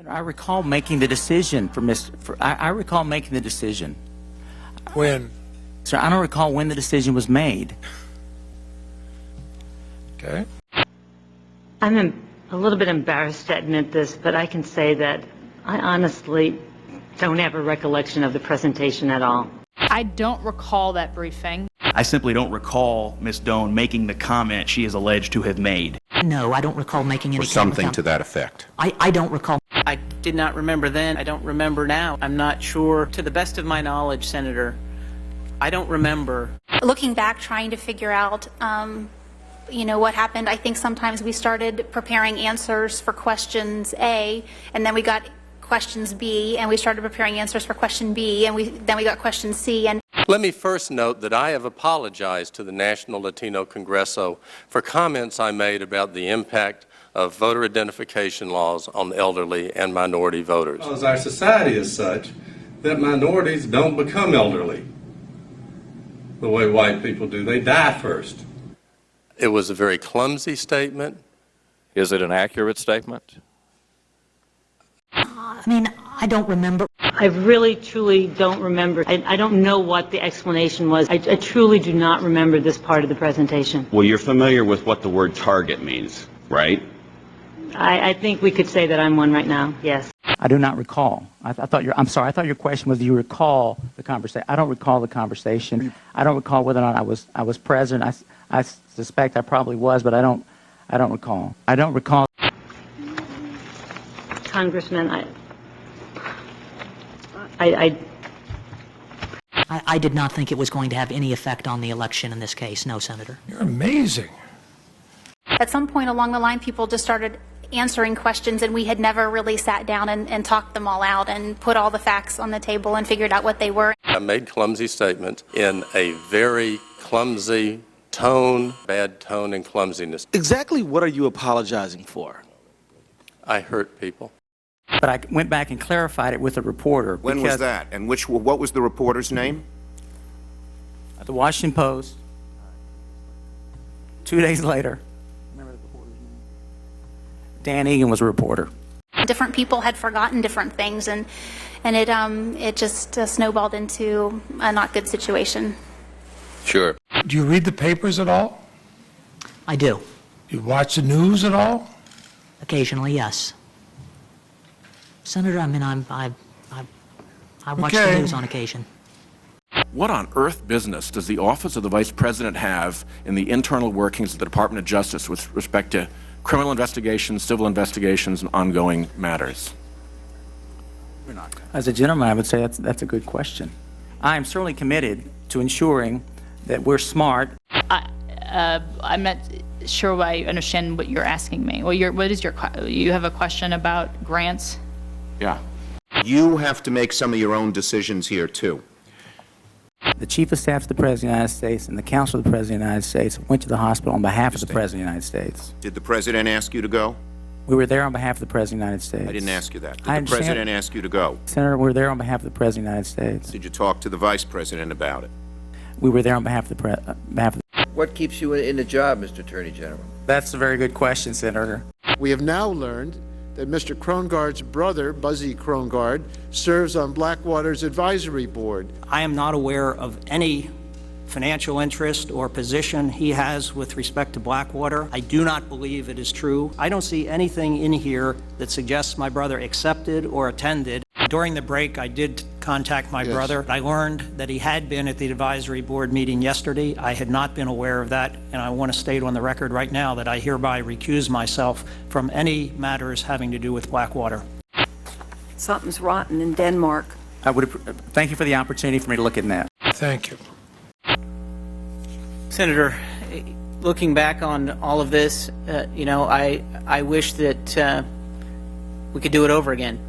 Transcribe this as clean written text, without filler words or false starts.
I recall making the decision I recall making the decision. When? Sir, I don't recall when the decision was made. Okay. I'm a little bit embarrassed to admit this, but I can say that I honestly don't have a recollection of the presentation at all. I don't recall that briefing. I simply don't recall Ms. Doan making the comment she is alleged to have made. No, I don't recall making any or something to that effect. I don't recall. I did not remember then. I don't remember now. I'm not sure. To the best of my knowledge, Senator, I don't remember. Looking back, trying to figure out, what happened, I think sometimes we started preparing answers for questions A, and then we got questions B, and we started preparing answers for question B, and then we got question C. And let me first note that I have apologized to the National Latino Congreso for comments I made about the impact of voter identification laws on elderly and minority voters. Because our society is such that minorities don't become elderly the way white people do. They die first. It was a very clumsy statement. Is it an accurate statement? I don't remember. I really, truly don't remember. I don't know what the explanation was. I truly do not remember this part of the presentation. Well, you're familiar with what the word target means, right? I think we could say that I'm one right now, yes. I do not recall. I'm sorry, I thought your question was, do you recall the conversation? I don't recall the conversation. I don't recall whether or not I was present. I suspect I probably was, but I don't recall. I don't recall. Congressman, I did not think it was going to have any effect on the election in this case, no, Senator. You're amazing. at some point along the line, people just started answering questions, and we had never really sat down and talked them all out and put all the facts on the table and figured out what they were. I made clumsy statements in a very clumsy tone, bad tone and clumsiness. Exactly what are you apologizing for? I hurt people. But I went back and clarified it with a reporter. When was that? And what was the reporter's name? At the Washington Post. 2 days later. Dan Egan was a reporter. Different people had forgotten different things, and it just snowballed into a not good situation. Sure. Do you read the papers at all? I do. Do you watch the news at all? Occasionally, yes. Senator, I mean, I watch the news on occasion. What on earth business does the Office of the Vice President have in the internal workings of the Department of Justice with respect to criminal investigations, civil investigations, and ongoing matters? As a gentleman, I would say that's a good question. I am certainly committed to ensuring that we're smart. I'm not sure I understand what you're asking me. Well, you have a question about grants? Yeah. You have to make some of your own decisions here, too. The Chief of Staff of the President of the United States and the Counsel of the President of the United States went to the hospital on behalf of the President of the United States. Did the President ask you to go? We were there on behalf of the President of the United States. I didn't ask you that. Did the President ask you to go? Senator, we were there on behalf of the President of the United States. Did you talk to the Vice President about it? We were there on behalf of the What keeps you in the job, Mr. Attorney General? That's a very good question, Senator. We have now learned that Mr. Krongard's brother, Buzzy Krongard, serves on Blackwater's advisory board. I am not aware of any financial interest or position he has with respect to Blackwater. I do not believe it is true. I don't see anything in here that suggests my brother accepted or attended. During the break, I did contact my brother. I learned that he had been at the advisory board meeting yesterday. I had not been aware of that, and I want to state on the record right now that I hereby recuse myself from any matters having to do with Blackwater. Something's rotten in Denmark. Thank you for the opportunity for me to look at that. Thank you. Senator, looking back on all of this, I wish that we could do it over again.